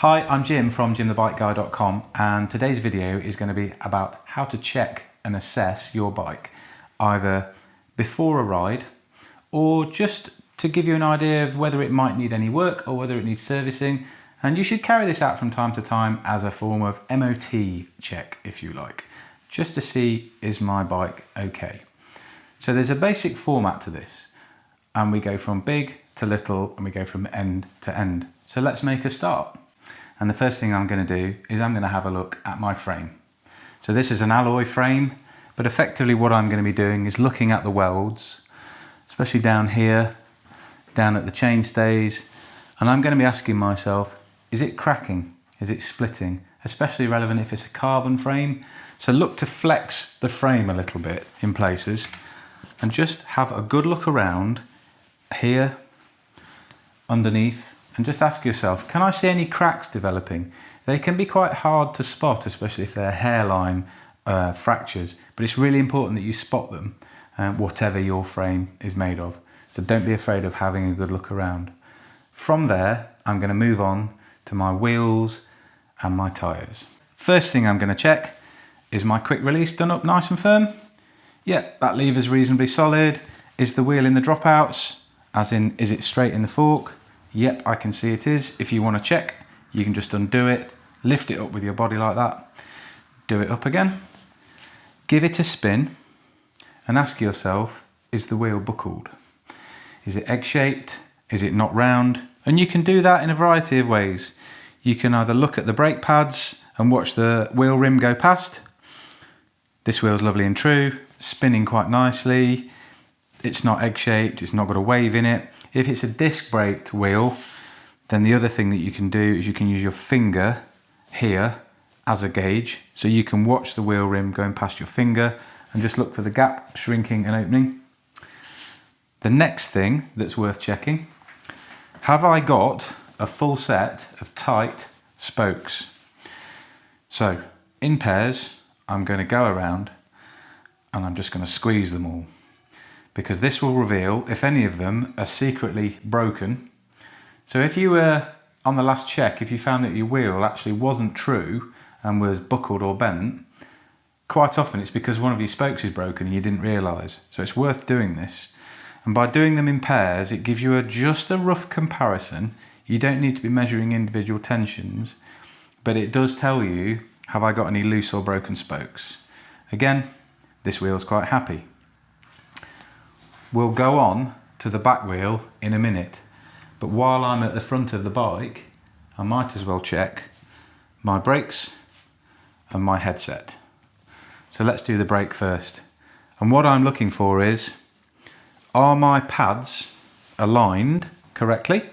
Hi, I'm Jim from jimthebikeguy.com, and today's video is going to be about how to check and assess your bike, either before a ride or just to give you an idea of whether it might need any work or whether it needs servicing. And you should carry this out from time to time as a form of MOT check, if you like, just to see, is my bike okay? So there's a basic format to this, and we go from big to little and we go from end to end. So let's make a start. And the first thing I'm going to do is I'm going to have a look at my frame. So this is an alloy frame, but effectively what I'm going to be doing is looking at the welds, especially down here, down at the chainstays, and I'm going to be asking myself, is it cracking? Is it splitting? Especially relevant if it's a carbon frame. So look to flex the frame a little bit in places and just have a good look around here, underneath, and just ask yourself, can I see any cracks developing? They can be quite hard to spot, especially if they're hairline fractures, but it's really important that you spot them, whatever your frame is made of. So don't be afraid of having a good look around. From there, I'm going to move on to my wheels and my tyres. First thing I'm going to check is my quick release done up nice and firm. Yeah, that lever's reasonably solid. Is the wheel in the dropouts? As in, is it straight in the fork? Yep, I can see it is. If you want to check, you can just undo it, lift it up with your body like that, do it up again, give it a spin, and ask yourself, is the wheel buckled? Is it egg-shaped? Is it not round? And you can do that in a variety of ways. You can either look at the brake pads and watch the wheel rim go past. This wheel's lovely and true, spinning quite nicely. It's not egg-shaped, it's not got a wave in it. If it's a disc braked wheel, then the other thing that you can do is you can use your finger here as a gauge. So you can watch the wheel rim going past your finger and just look for the gap shrinking and opening. The next thing that's worth checking, have I got a full set of tight spokes? So in pairs, I'm going to go around and I'm just going to squeeze them all, because this will reveal if any of them are secretly broken. So if you were on the last check, if you found that your wheel actually wasn't true and was buckled or bent, quite often it's because one of your spokes is broken and you didn't realise. So it's worth doing this. And by doing them in pairs, it gives you just a rough comparison. You don't need to be measuring individual tensions, but it does tell you, have I got any loose or broken spokes? Again, this wheel's quite happy. We'll go on to the back wheel in a minute, but while I'm at the front of the bike, I might as well check my brakes and my headset. So let's do the brake first. And what I'm looking for is, are my pads aligned correctly?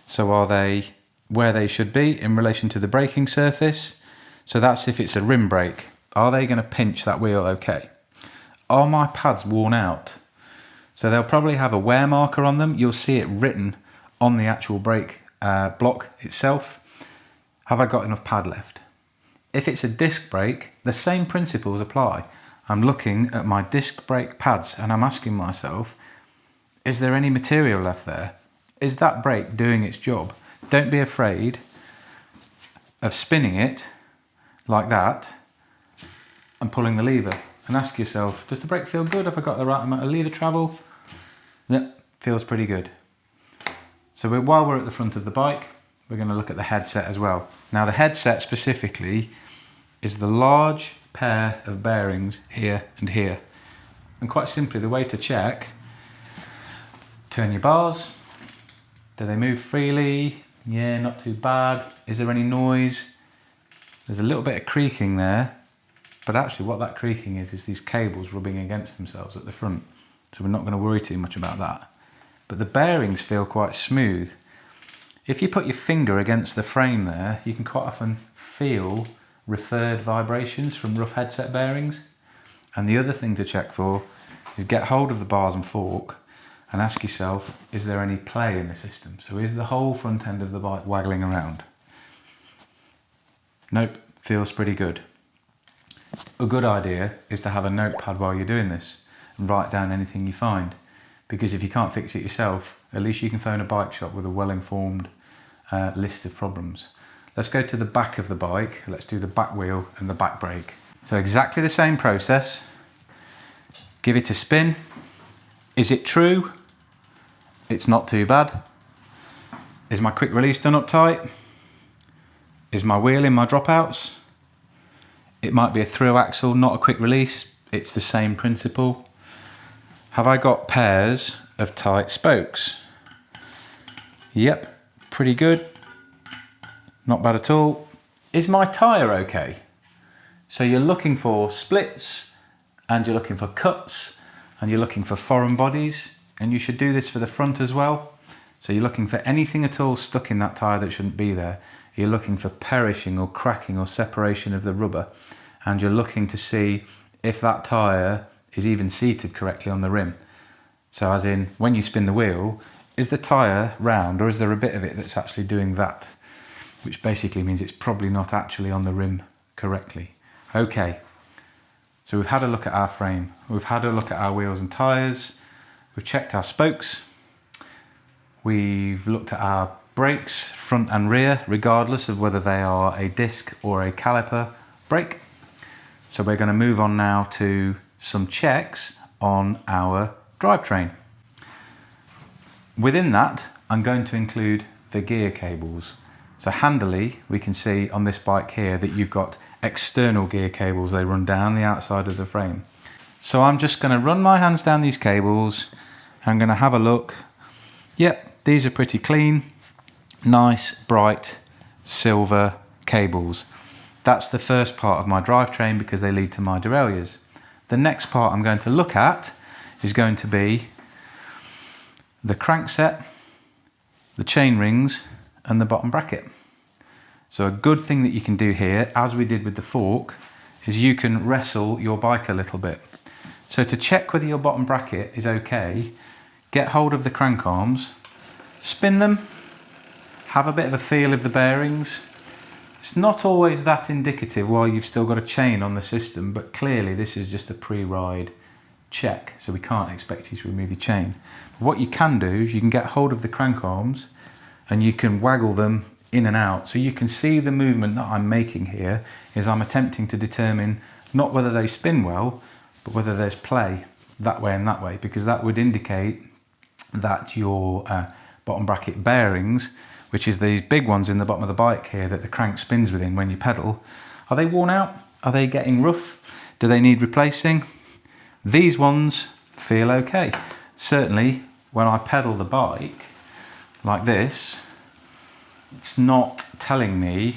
So are they where they should be in relation to the braking surface? So that's if it's a rim brake. Are they going to pinch that wheel okay? Are my pads worn out? So they'll probably have a wear marker on them. You'll see it written on the actual brake block itself. Have I got enough pad left? If it's a disc brake, the same principles apply. I'm looking at my disc brake pads and I'm asking myself, is there any material left there? Is that brake doing its job? Don't be afraid of spinning it like that and pulling the lever. And ask yourself, does the brake feel good? Have I got the right amount of lever travel? Yep, feels pretty good. So while we're at the front of the bike, we're going to look at the headset as well. Now the headset specifically is the large pair of bearings here and here. And quite simply, the way to check, turn your bars. Do they move freely? Yeah, not too bad. Is there any noise? There's a little bit of creaking there. But actually what that creaking is these cables rubbing against themselves at the front. So we're not going to worry too much about that. But the bearings feel quite smooth. If you put your finger against the frame there, you can quite often feel referred vibrations from rough headset bearings. And the other thing to check for is get hold of the bars and fork and ask yourself, is there any play in the system? So is the whole front end of the bike waggling around? Nope, feels pretty good. A good idea is to have a notepad while you're doing this and write down anything you find, because if you can't fix it yourself, at least you can phone a bike shop with a well-informed list of problems. Let's go to the back of the bike. Let's do the back wheel and the back brake. So exactly the same process. Give it a spin. Is it true? It's not too bad. Is my quick release done up tight? Is my wheel in my dropouts? It might be a through axle, not a quick release. It's the same principle. Have I got pairs of tight spokes? Yep, pretty good. Not bad at all. Is my tyre okay? So you're looking for splits, and you're looking for cuts, and you're looking for foreign bodies, and you should do this for the front as well. So you're looking for anything at all stuck in that tyre that shouldn't be there. You're looking for perishing or cracking or separation of the rubber, and you're looking to see if that tyre is even seated correctly on the rim. So as in, when you spin the wheel, is the tyre round, or is there a bit of it that's actually doing that? Which basically means it's probably not actually on the rim correctly. Okay, so we've had a look at our frame, we've had a look at our wheels and tyres, we've checked our spokes, we've looked at our brakes, front and rear, regardless of whether they are a disc or a caliper brake. So we're going to move on now to some checks on our drivetrain. Within that, I'm going to include the gear cables. So handily, we can see on this bike here that you've got external gear cables. They run down the outside of the frame. So I'm just going to run my hands down these cables. I'm going to have a look. Yep, these are pretty clean. Nice, bright, silver cables. That's the first part of my drivetrain because they lead to my derailleurs. The next part I'm going to look at is going to be the crankset, the chain rings, and the bottom bracket. So a good thing that you can do here, as we did with the fork, is you can wrestle your bike a little bit. So to check whether your bottom bracket is okay, get hold of the crank arms, spin them, have a bit of a feel of the bearings. It's not always that indicative while you've still got a chain on the system, but clearly this is just a pre-ride check, so we can't expect you to remove your chain. But what you can do is you can get hold of the crank arms and you can waggle them in and out. So you can see the movement that I'm making here is I'm attempting to determine not whether they spin well, but whether there's play that way and that way, because that would indicate that your bottom bracket bearings, which is these big ones in the bottom of the bike here that the crank spins within when you pedal, are they worn out? Are they getting rough? Do they need replacing? These ones feel okay. Certainly when I pedal the bike like this, it's not telling me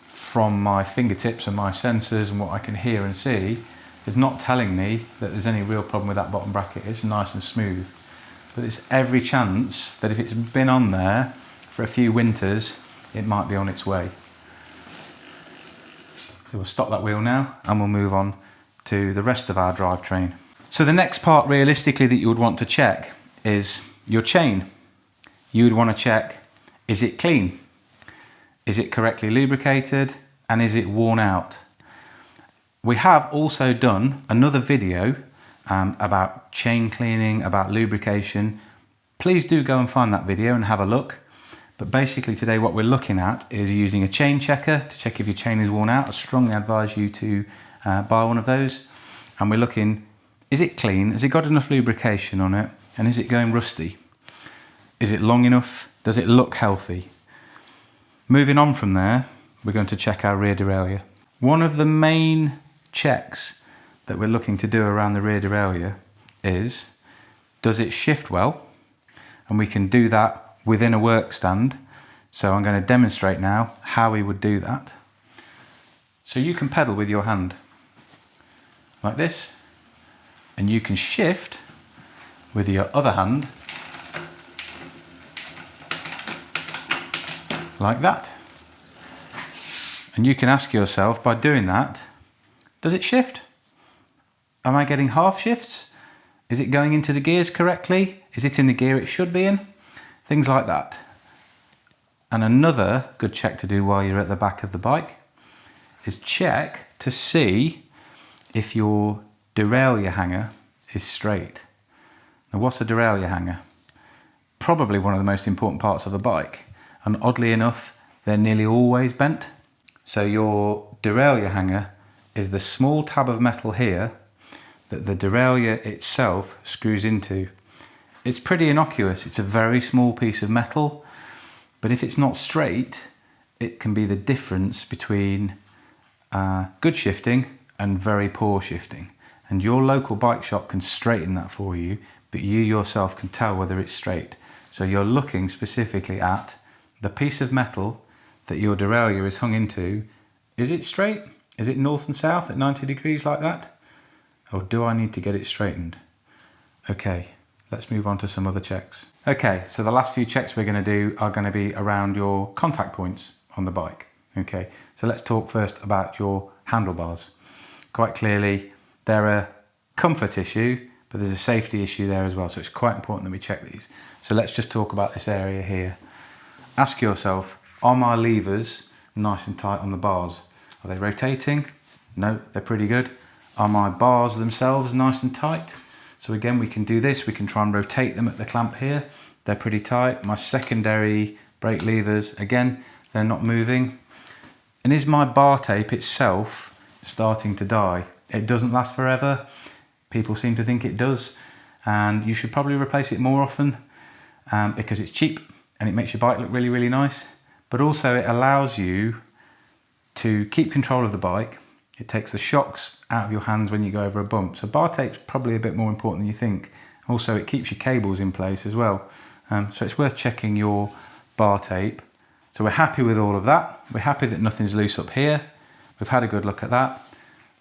from my fingertips and my sensors and what I can hear and see, it's not telling me that there's any real problem with that bottom bracket. It's nice and smooth. But there's every chance that if it's been on there for a few winters, it might be on its way. So we'll stop that wheel now and we'll move on to the rest of our drivetrain. So the next part realistically that you would want to check is your chain. You would want to check, is it clean? Is it correctly lubricated? And is it worn out? We have also done another video about chain cleaning, about lubrication. Please do go and find that video and have a look. But basically today what we're looking at is using a chain checker to check if your chain is worn out. I strongly advise you to buy one of those. And we're looking, is it clean? Has it got enough lubrication on it? And is it going rusty? Is it long enough? Does it look healthy? Moving on from there, we're going to check our rear derailleur. One of the main checks that we're looking to do around the rear derailleur is, does it shift well? And we can do that within a work stand. So I'm going to demonstrate now how we would do that. So you can pedal with your hand like this, and you can shift with your other hand like that. And you can ask yourself, by doing that, does it shift? Am I getting half shifts? Is it going into the gears correctly? Is it in the gear it should be in? Things like that. And another good check to do while you're at the back of the bike is check to see if your derailleur hanger is straight. Now, what's a derailleur hanger? Probably one of the most important parts of a bike. And oddly enough, they're nearly always bent. So your derailleur hanger is the small tab of metal here that the derailleur itself screws into. It's pretty innocuous, it's a very small piece of metal, but if it's not straight, it can be the difference between good shifting and very poor shifting. And your local bike shop can straighten that for you, but you yourself can tell whether it's straight. So you're looking specifically at the piece of metal that your derailleur is hung into. Is it straight? Is it north and south at 90 degrees like that? Or do I need to get it straightened? Okay, let's move on to some other checks. Okay, so the last few checks we're going to do are going to be around your contact points on the bike. Okay, so let's talk first about your handlebars. Quite clearly, they're a comfort issue, but there's a safety issue there as well, so it's quite important that we check these. So let's just talk about this area here. Ask yourself, are my levers nice and tight on the bars? Are they rotating? No, they're pretty good. Are my bars themselves nice and tight? So again, we can do this. We can try and rotate them at the clamp here. They're pretty tight. My secondary brake levers, again, they're not moving. And is my bar tape itself starting to die? It doesn't last forever. People seem to think it does. And you should probably replace it more often because it's cheap and it makes your bike look really, really nice. But also it allows you to keep control of the bike. It takes the shocks out of your hands when you go over a bump. So bar tape's probably a bit more important than you think. Also, it keeps your cables in place as well. So it's worth checking your bar tape. So we're happy with all of that. We're happy that nothing's loose up here. We've had a good look at that.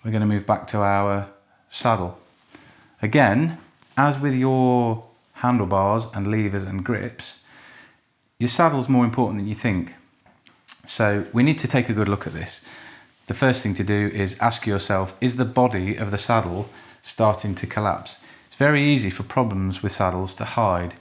We're going to move back to our saddle. Again, as with your handlebars and levers and grips, your saddle's more important than you think. So we need to take a good look at this. The first thing to do is ask yourself, is the body of the saddle starting to collapse? It's very easy for problems with saddles to hide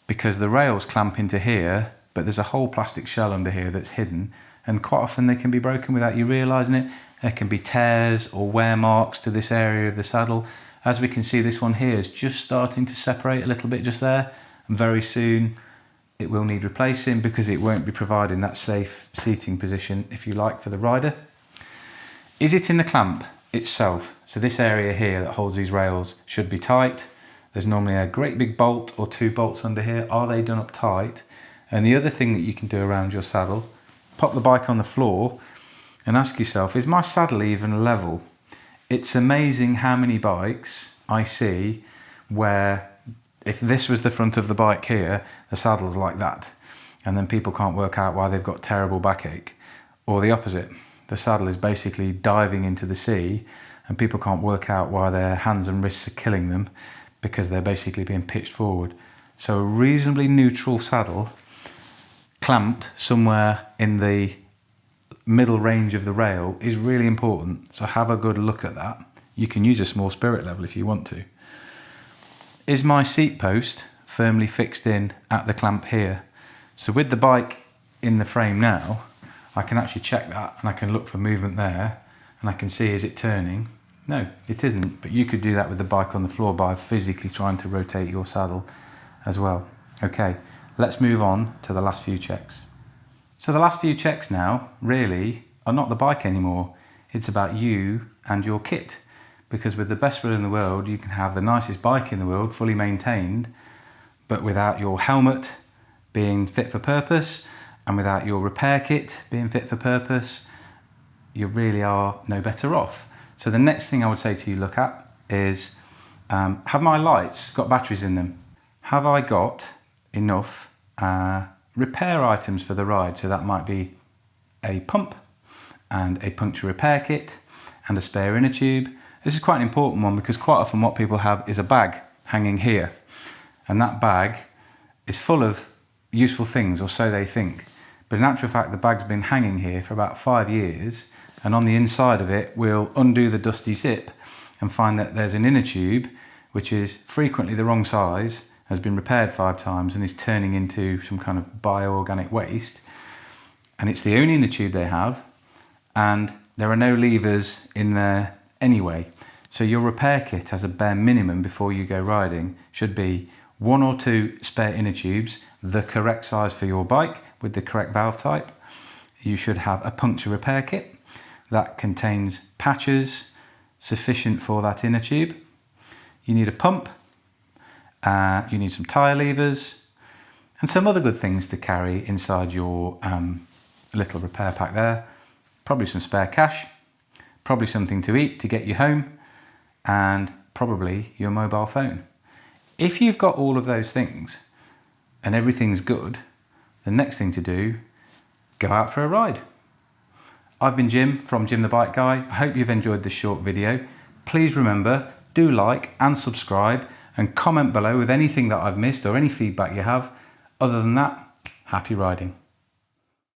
because the rails clamp into here, but there's a whole plastic shell under here that's hidden, and quite often they can be broken without you realising it. There can be tears or wear marks to this area of the saddle. As we can see, this one here is just starting to separate a little bit just there, and very soon it will need replacing because it won't be providing that safe seating position, if you like, for the rider. Is it in the clamp itself? So this area here that holds these rails should be tight. There's normally a great big bolt or two bolts under here. Are they done up tight? And the other thing that you can do around your saddle, pop the bike on the floor and ask yourself, is my saddle even level? It's amazing how many bikes I see where if this was the front of the bike here, the saddle's like that. And then people can't work out why they've got terrible backache. Or the opposite. The saddle is basically diving into the sea and people can't work out why their hands and wrists are killing them because they're basically being pitched forward. So a reasonably neutral saddle clamped somewhere in the middle range of the rail is really important. So have a good look at that. You can use a small spirit level if you want to. Is my seat post firmly fixed in at the clamp here? So with the bike in the frame now, I can actually check that and I can look for movement there and I can see, is it turning? No, it isn't, but you could do that with the bike on the floor by physically trying to rotate your saddle as well. Okay, let's move on to the last few checks. So the last few checks now really are not the bike anymore. It's about you and your kit, because with the best will in the world, you can have the nicest bike in the world, fully maintained, but without your helmet being fit for purpose, and without your repair kit being fit for purpose, you really are no better off. So the next thing I would say to you look at is, have my lights got batteries in them? Have I got enough repair items for the ride? So that might be a pump and a puncture repair kit and a spare inner tube. This is quite an important one because quite often what people have is a bag hanging here. And that bag is full of useful things, or so they think. But in actual fact, the bag's been hanging here for about 5 years, and on the inside of it, we'll undo the dusty zip and find that there's an inner tube, which is frequently the wrong size, has been repaired 5 times and is turning into some kind of bioorganic waste. And it's the only inner tube they have, and there are no levers in there anyway. So your repair kit as a bare minimum before you go riding should be 1 or 2 spare inner tubes, the correct size for your bike with the correct valve type, you should have a puncture repair kit that contains patches sufficient for that inner tube. You need a pump, you need some tyre levers, and some other good things to carry inside your little repair pack there. Probably some spare cash, probably something to eat to get you home, and probably your mobile phone. If you've got all of those things and everything's good, the next thing to do, go out for a ride. I've been Jim from Jim the Bike Guy. I hope you've enjoyed this short video. Please remember, do like and subscribe and comment below with anything that I've missed or any feedback you have. Other than that, happy riding.